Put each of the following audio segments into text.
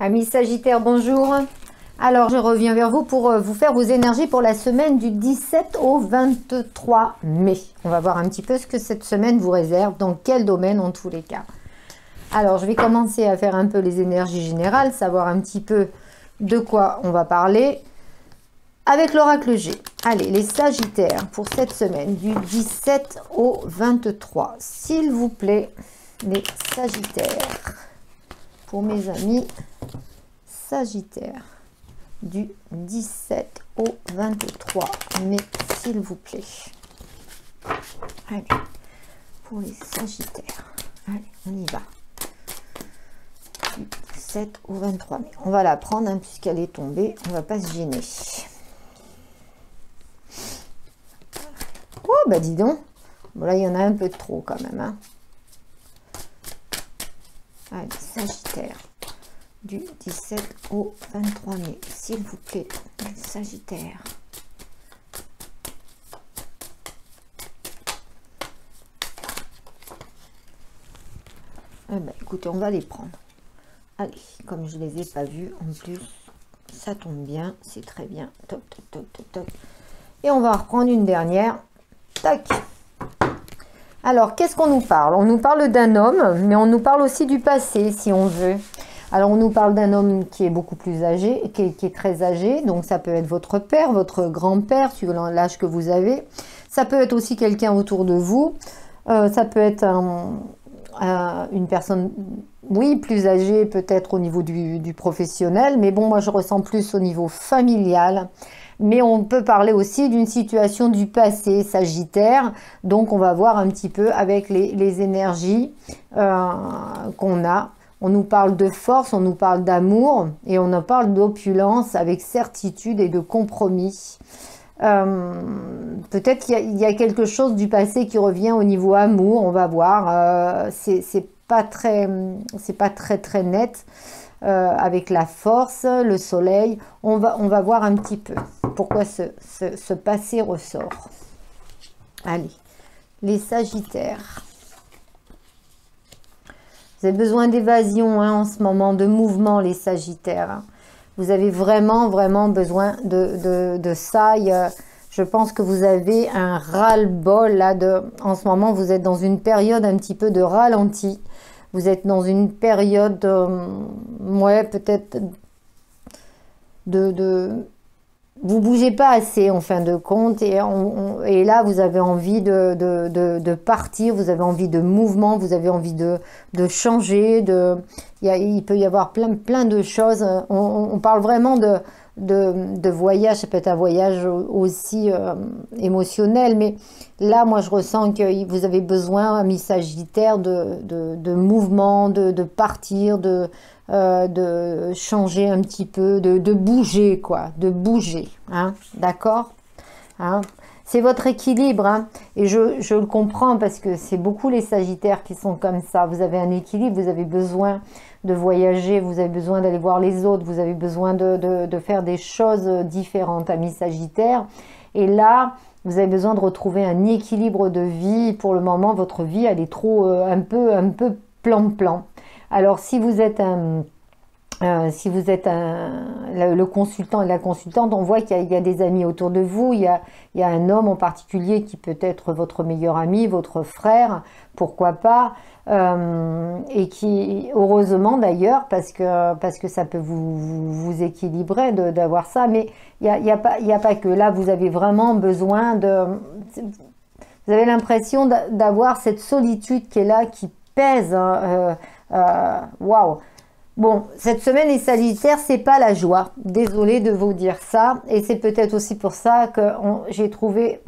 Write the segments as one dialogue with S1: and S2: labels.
S1: Amis Sagittaire, bonjour. Alors, je reviens vers vous pour vous faire vos énergies pour la semaine du 17 au 23 mai. On va voir un petit peu ce que cette semaine vous réserve, dans quel domaine en tous les cas. Alors, je vais commencer à faire un peu les énergies générales, savoir un petit peu de quoi on va parler avec l'oracle G. Allez, les Sagittaires, pour cette semaine du 17 au 23. S'il vous plaît, les Sagittaires. Pour mes amis Sagittaire, du 17 au 23 mai, s'il vous plaît. Allez, pour les Sagittaires. Allez, on y va. Du 17 au 23 mai. On va la prendre, hein, puisqu'elle est tombée. On va pas se gêner. Oh, bah dis donc. Bon, là, il y en a un peu de trop quand même. Hein. Allez, Sagittaire. Du 17 au 23 mai, s'il vous plaît, les Sagittaires. Eh ben, écoutez, on va les prendre. Allez, comme je les ai pas vus, en plus, ça tombe bien, c'est très bien. Toc, toc, toc, toc, toc. Et on va reprendre une dernière. Tac. Alors, qu'est-ce qu'on nous parle? On nous parle d'un homme, mais on nous parle aussi du passé, si on veut. Alors, on nous parle d'un homme qui est beaucoup plus âgé, qui est très âgé. Donc, ça peut être votre père, votre grand-père, suivant l'âge que vous avez. Ça peut être aussi quelqu'un autour de vous. Ça peut être une personne, oui, plus âgée, peut-être au niveau du professionnel. Mais bon, moi, je ressens plus au niveau familial. Mais on peut parler aussi d'une situation du passé, Sagittaire. Donc, on va voir un petit peu avec les énergies qu'on a. On nous parle de force, on nous parle d'amour et on en parle d'opulence avec certitude et de compromis. Peut-être qu'il y a quelque chose du passé qui revient au niveau amour, on va voir. C'est pas très net avec la force, le soleil. On va voir un petit peu pourquoi ce passé ressort. Allez, les Sagittaires. Vous avez besoin d'évasion hein, en ce moment, de mouvement, les Sagittaires. Vous avez vraiment besoin de ça. Je pense que vous avez un ras-le-bol là. En ce moment, vous êtes dans une période un petit peu de ralenti. Vous êtes dans une période, ouais, peut-être vous bougez pas assez en fin de compte et là vous avez envie de partir, vous avez envie de mouvement, vous avez envie de changer, il peut y avoir plein de choses. On parle vraiment de voyage, ça peut être un voyage aussi émotionnel, mais là moi je ressens que vous avez besoin, amis Sagittaire, de mouvement, de partir, de changer un petit peu, de bouger quoi, de bouger, hein, d'accord, hein, c'est votre équilibre, hein, et je le comprends parce que c'est beaucoup les Sagittaires qui sont comme ça. Vous avez un équilibre, vous avez besoin de voyager, vous avez besoin d'aller voir les autres, vous avez besoin de faire des choses différentes, amis Sagittaires, et là vous avez besoin de retrouver un équilibre de vie. Pour le moment votre vie elle est trop un peu plan. Alors, si vous êtes le consultant et la consultante, on voit qu'il y a des amis autour de vous. Il y a un homme en particulier qui peut être votre meilleur ami, votre frère, pourquoi pas, et qui, heureusement d'ailleurs, parce que ça peut vous équilibrer d'avoir ça. Mais il y a pas que là. Vous avez vraiment besoin vous avez l'impression d'avoir cette solitude qui est là, qui pèse. Waouh! Bon, cette semaine les Sagittaires, c'est pas la joie. Désolée de vous dire ça. Et c'est peut-être aussi pour ça que j'ai trouvé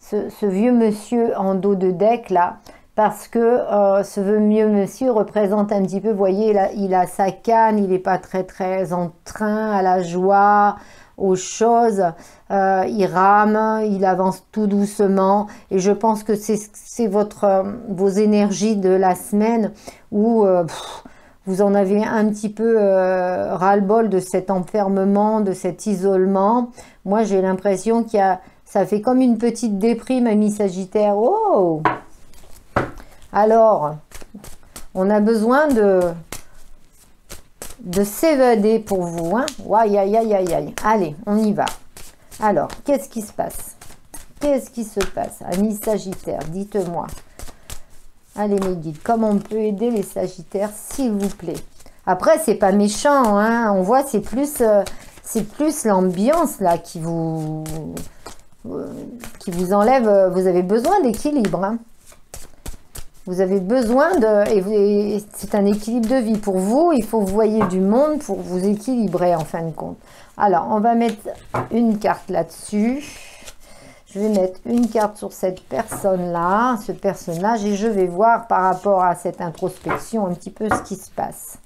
S1: ce vieux monsieur en dos de deck là. Parce que ce vieux monsieur représente un petit peu, vous voyez, là, il a sa canne, il n'est pas très en train, à la joie, aux choses. Il rame, il avance tout doucement. Et je pense que c'est vos énergies de la semaine où vous en avez un petit peu ras-le-bol de cet enfermement, de cet isolement. Moi, j'ai l'impression ça fait comme une petite déprime, amis Sagittaire. Oh! Alors, on a besoin de s'évader pour vous. Hein. Aïe, aïe, aïe, aïe, aïe. Allez, on y va. Alors, qu'est-ce qui se passe? Qu'est-ce qui se passe? Amis Sagittaire, dites-moi. Allez, mes guides, comment on peut aider les Sagittaires, s'il vous plaît? Après, c'est pas méchant, hein. On voit, c'est plus l'ambiance, là, qui vous enlève. Vous avez besoin d'équilibre, hein. Vous avez besoin de... Et c'est un équilibre de vie. Pour vous, il faut que vous voyez du monde pour vous équilibrer, en fin de compte. Alors, on va mettre une carte là-dessus. Je vais mettre une carte sur cette personne-là, ce personnage, et je vais voir par rapport à cette introspection un petit peu ce qui se passe.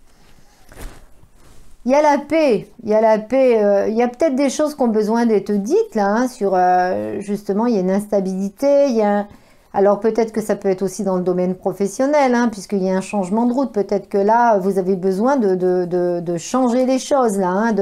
S1: Il y a la paix, il y a la paix, il y a peut-être des choses qui ont besoin d'être dites là, hein, sur justement, il y a une instabilité, il y a... Alors peut-être que ça peut être aussi dans le domaine professionnel, hein, puisqu'il y a un changement de route. Peut-être que là, vous avez besoin de changer les choses. Là, hein,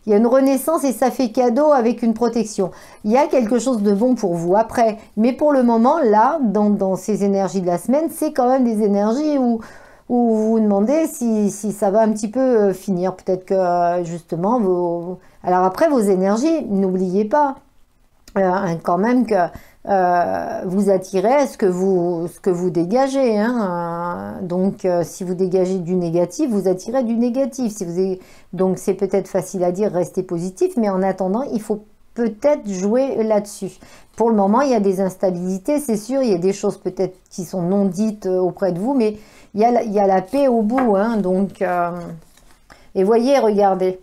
S1: il y a une renaissance et ça fait cadeau avec une protection. Il y a quelque chose de bon pour vous après. Mais pour le moment, là, dans ces énergies de la semaine, c'est quand même des énergies où vous vous demandez si ça va un petit peu finir. Peut-être que justement, alors après, vos énergies, n'oubliez pas quand même que... vous attirez ce que vous dégagez, hein. Donc si vous dégagez du négatif, vous attirez du négatif. Donc c'est peut-être facile à dire, restez positif, mais en attendant, il faut peut-être jouer là-dessus. Pour le moment, il y a des instabilités, c'est sûr, il y a des choses peut-être qui sont non dites auprès de vous, mais il y a la paix au bout, hein. Donc et voyez, regardez,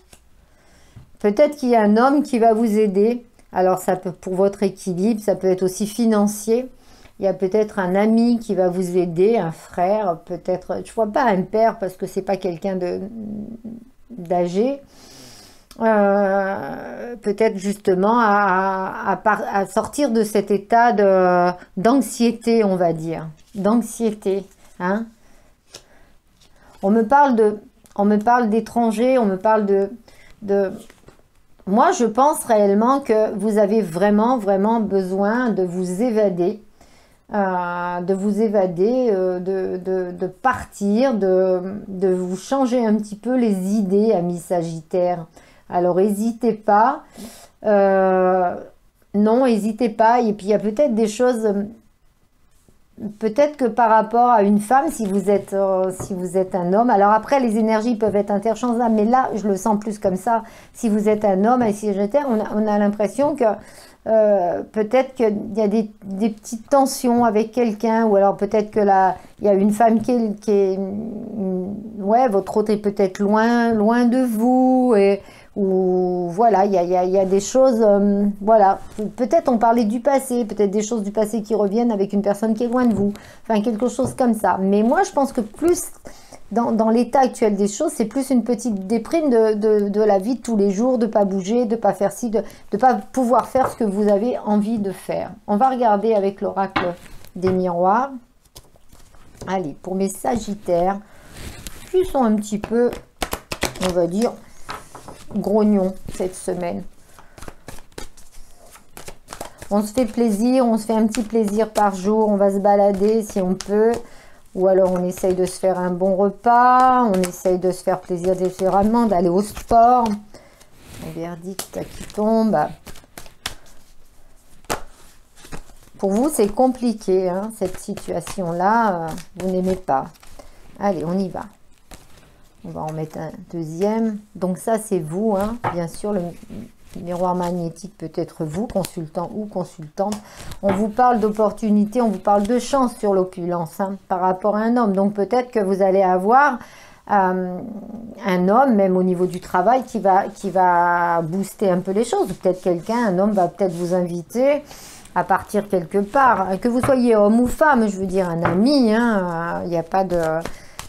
S1: peut-être qu'il y a un homme qui va vous aider. Alors, ça peut, pour votre équilibre, ça peut être aussi financier. Il y a peut-être un ami qui va vous aider, un frère, peut-être, je ne vois pas un père parce que c'est pas quelqu'un d'âgé. Peut-être justement à sortir de cet état d'anxiété, on va dire. D'anxiété, hein. On me parle d'étrangers, on me parle de moi, je pense réellement que vous avez vraiment, vraiment besoin de vous évader, de partir, de vous changer un petit peu les idées, amis Sagittaire. Alors, n'hésitez pas. Non, n'hésitez pas. Et puis, il y a peut-être des choses... Peut-être que par rapport à une femme, si vous êtes un homme, alors après les énergies peuvent être interchangeables, mais là je le sens plus comme ça. Si vous êtes un homme, Sagittaire, on a l'impression que peut-être qu'il y a des petites tensions avec quelqu'un, ou alors peut-être que là il y a une femme qui est ouais, votre autre est peut-être loin de vous, ou voilà, il y a des choses, voilà, peut-être on parlait du passé, peut-être des choses du passé qui reviennent avec une personne qui est loin de vous, enfin quelque chose comme ça. Mais moi je pense que plus dans l'état actuel des choses, c'est plus une petite déprime de la vie de tous les jours, de ne pas bouger, de ne pas faire ci, de ne pas pouvoir faire ce que vous avez envie de faire. On va regarder avec l'oracle des miroirs. Allez, pour mes Sagittaires, qui sont un petit peu, on va dire, grognons cette semaine. On se fait plaisir, on se fait un petit plaisir par jour, on va se balader si on peut, ou alors on essaye de se faire un bon repas, on essaye de se faire plaisir différemment, d'aller au sport. Le verdict qui tombe. Pour vous, c'est compliqué, hein, cette situation-là, vous n'aimez pas. Allez, on y va. On va en mettre un deuxième. Donc ça, c'est vous, hein. Bien sûr, le miroir magnétique peut être vous, consultant ou consultante. On vous parle d'opportunité, on vous parle de chance sur l'opulence, hein, par rapport à un homme. Donc peut-être que vous allez avoir un homme, même au niveau du travail, qui va booster un peu les choses. Peut-être un homme va peut-être vous inviter à partir quelque part. Que vous soyez homme ou femme, je veux dire un ami, hein, il n'y a pas de...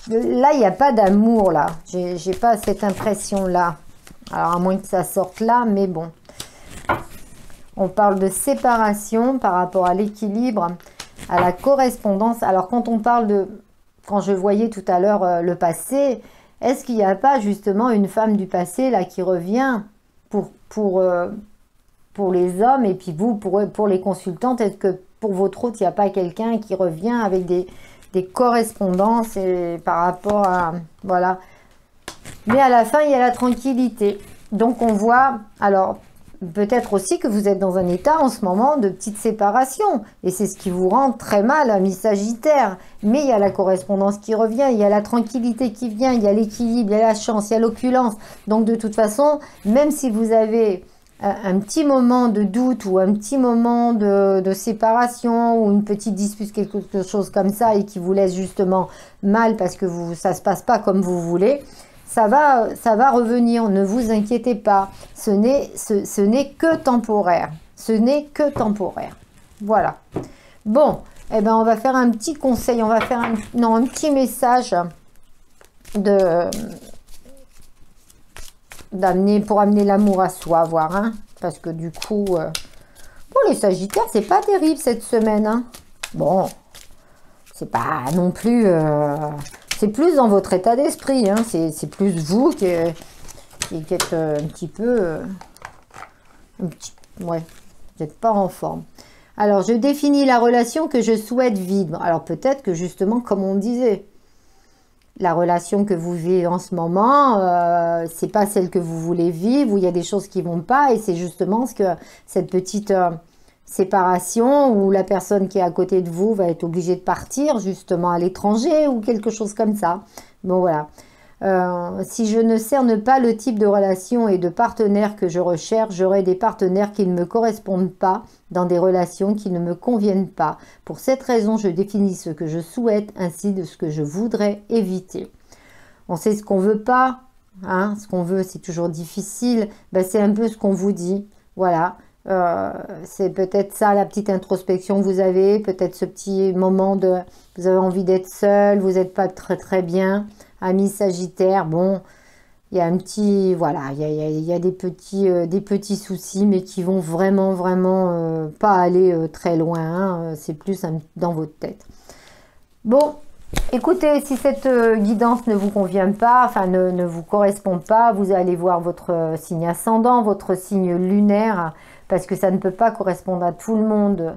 S1: Là, il n'y a pas d'amour, là. J'ai pas cette impression-là. Alors, à moins que ça sorte là, mais bon. On parle de séparation par rapport à l'équilibre, à la correspondance. Alors, quand on parle de... Quand je voyais tout à l'heure le passé, est-ce qu'il n'y a pas justement une femme du passé, là, qui revient pour les hommes, et puis vous, pour les consultantes, est-ce que pour votre hôte, il n'y a pas quelqu'un qui revient avec des correspondances et par rapport à... Voilà. Mais à la fin, il y a la tranquillité. Donc on voit, alors peut-être aussi que vous êtes dans un état en ce moment de petite séparation. Et c'est ce qui vous rend très mal, ami Sagittaire. Mais il y a la correspondance qui revient, il y a la tranquillité qui vient, il y a l'équilibre, il y a la chance, il y a l'opulence. Donc de toute façon, même si vous avez un petit moment de doute ou un petit moment de séparation ou une petite dispute, quelque chose comme ça, et qui vous laisse justement mal parce que ça ne se passe pas comme vous voulez, ça va revenir, ne vous inquiétez pas. Ce n'est que temporaire. Ce n'est que temporaire. Voilà. Bon, eh ben on va faire un petit conseil, on va faire un petit message pour amener l'amour à soi, voir, hein, parce que du coup, pour les Sagittaires, c'est pas terrible cette semaine, hein. Bon, c'est pas non plus, c'est plus dans votre état d'esprit, hein, c'est plus vous qui êtes un petit peu, ouais, vous n'êtes pas en forme. Alors, je définis la relation que je souhaite vivre. Alors, peut-être que justement, comme on disait, la relation que vous vivez en ce moment, c'est pas celle que vous voulez vivre, où il y a des choses qui vont pas, et c'est justement ce que cette petite séparation où la personne qui est à côté de vous va être obligée de partir justement à l'étranger ou quelque chose comme ça. Bon voilà. Si je ne cerne pas le type de relation et de partenaire que je recherche, j'aurai des partenaires qui ne me correspondent pas dans des relations qui ne me conviennent pas. Pour cette raison, je définis ce que je souhaite ainsi de ce que je voudrais éviter. On sait ce qu'on veut pas, hein, ce qu'on veut, c'est toujours difficile. Ben, c'est un peu ce qu'on vous dit. Voilà. C'est peut-être ça la petite introspection que vous avez, peut-être ce petit moment de vous avez envie d'être seul, vous n'êtes pas très bien. Ami Sagittaire, bon, il y a un petit, voilà, il y a des petits soucis, mais qui vont vraiment pas aller très loin, hein, c'est plus dans votre tête. Bon, écoutez, si cette guidance ne vous convient pas, enfin ne vous correspond pas, vous allez voir votre signe ascendant, votre signe lunaire, parce que ça ne peut pas correspondre à tout le monde.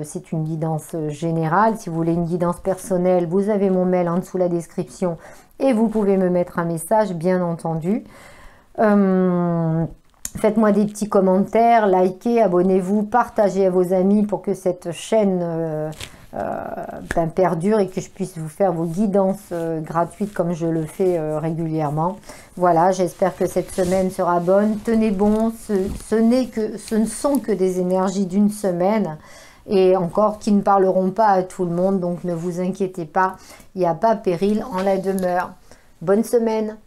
S1: C'est une guidance générale. Si vous voulez une guidance personnelle, vous avez mon mail en dessous la description et vous pouvez me mettre un message, bien entendu. Faites-moi des petits commentaires, likez, abonnez-vous, partagez à vos amis pour que cette chaîne perdure et que je puisse vous faire vos guidances gratuites comme je le fais régulièrement. Voilà, j'espère que cette semaine sera bonne. Tenez bon, ce ne sont que des énergies d'une semaine et encore qui ne parleront pas à tout le monde, donc ne vous inquiétez pas, il n'y a pas péril en la demeure. Bonne semaine!